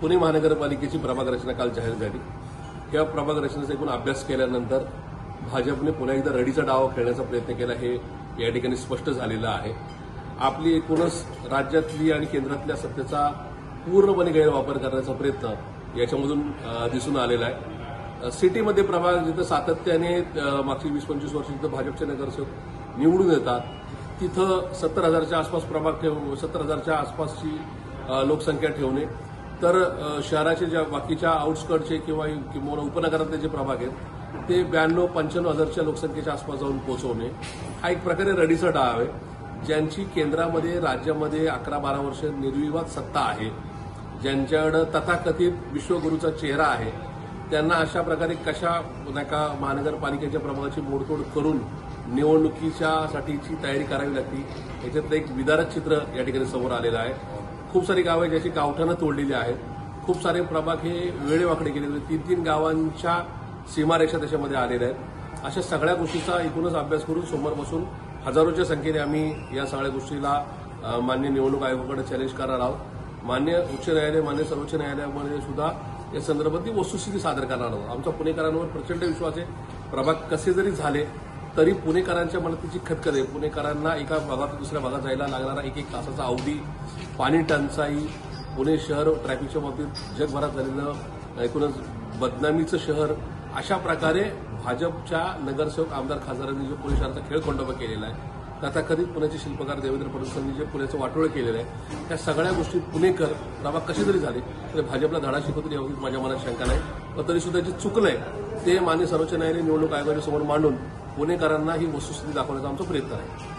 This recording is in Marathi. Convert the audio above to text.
पुणे महानगरपालिकेची प्रभाग रचना काल जाहीर झाली। या प्रभाग रचनेचा एकूण अभ्यास केल्यानंतर भाजपने पुन्हा एकदा रडीचा डाव खेळण्याचा प्रयत्न केला हे या ठिकाणी स्पष्ट झालेलं आहे। आपली एकूणच राज्यातली आणि केंद्रातल्या सत्तेचा पूर्णपणे गैरवापर करण्याचा प्रयत्न याच्यामधून दिसून आलेला आहे। सिटीमध्ये प्रभाग जिथं सातत्याने मागची 20-25 वर्ष जिथं भाजपचे नगरसेवक निवडून येतात तिथं 70,000च्या आसपास प्रभाग 70,000च्या आसपासची लोकसंख्या ठेवणे, तर शहराचे ज्या बाकीच्या आउटस्कर्टचे किंवा उपनगरातले जे प्रभाग आहेत ते 92-95,000च्या लोकसंख्येच्या आसपास जाऊन पोहोचवणे हा एक प्रकारे रडीचा डाव आहे। ज्यांची केंद्रामध्ये राज्यामध्ये 11-12 वर्ष निर्विवाद सत्ता आहे, ज्यांच्याकडे तथाकथित विश्वगुरूचा चेहरा आहे, त्यांना अशा प्रकारे कशा महानगरपालिकेच्या प्रभागाची मोडतोड करून निवडणुकीच्यासाठीची तयारी करावी लागते याच्यातलं एक विदारक चित्र या ठिकाणी समोर आलेलं आहे। खूप सारी गावं आहेत ज्याची गावठाणं तोडलेली आहेत, खूप सारे प्रभाग हे वेळेवाकडे गेलेले, 3-3 गावांच्या सीमारेषा त्याच्यामध्ये आलेल्या आहेत। अशा सगळ्या गोष्टीचा एकूणच अभ्यास करून सोमवारपासून हजारोच्या संख्येने आम्ही या सगळ्या गोष्टीला मान्य निवडणूक आयोगाकडे चॅलेंज करणार आहोत। मान्य उच्च न्यायालय, मान्य सर्वोच्च न्यायालयामध्ये सुद्धा या संदर्भातली वस्तुस्थिती सादर करणार आहोत। आमचा पुणेकरांवर प्रचंड विश्वास आहे। प्रभाग कसे जरी झाले तरी पुणेकरांच्या मनाची खतखत आहे। पुणेकरांना एका भागातून दुसऱ्या भागात जायला लागणारा 1-1 तासाचा अवधी, पाणी टंचाई, पुणे शहर ट्रॅफिकच्या बाबतीत जगभरात झालेलं एकूणच बदनामीचं शहर, अशा प्रकारे भाजपच्या नगरसेवक, आमदार, खासदारांनी जो पुणे शहराचा खेळखंडोबा केलेला आहे, तथाकथित पुण्याचे शिल्पकार देवेंद्र फडणवीसांनी जे पुण्याचं वाटोळं केलेलं आहे, त्या सगळ्या गोष्टी पुणेकर प्रभाग कसे जरी झाले तरी भाजपला धडा शिकवतील याबाबत माझ्या मनात शंका नाही। पण तरीसुद्धा जे चुकलंय ते मान्य सर्वोच्च न्यायालय निवडणूक आयोगाच्या समोर मांडून पुणेकरांना ही वस्तुस्थिती दाखवण्याचा आमचा प्रयत्न आहे।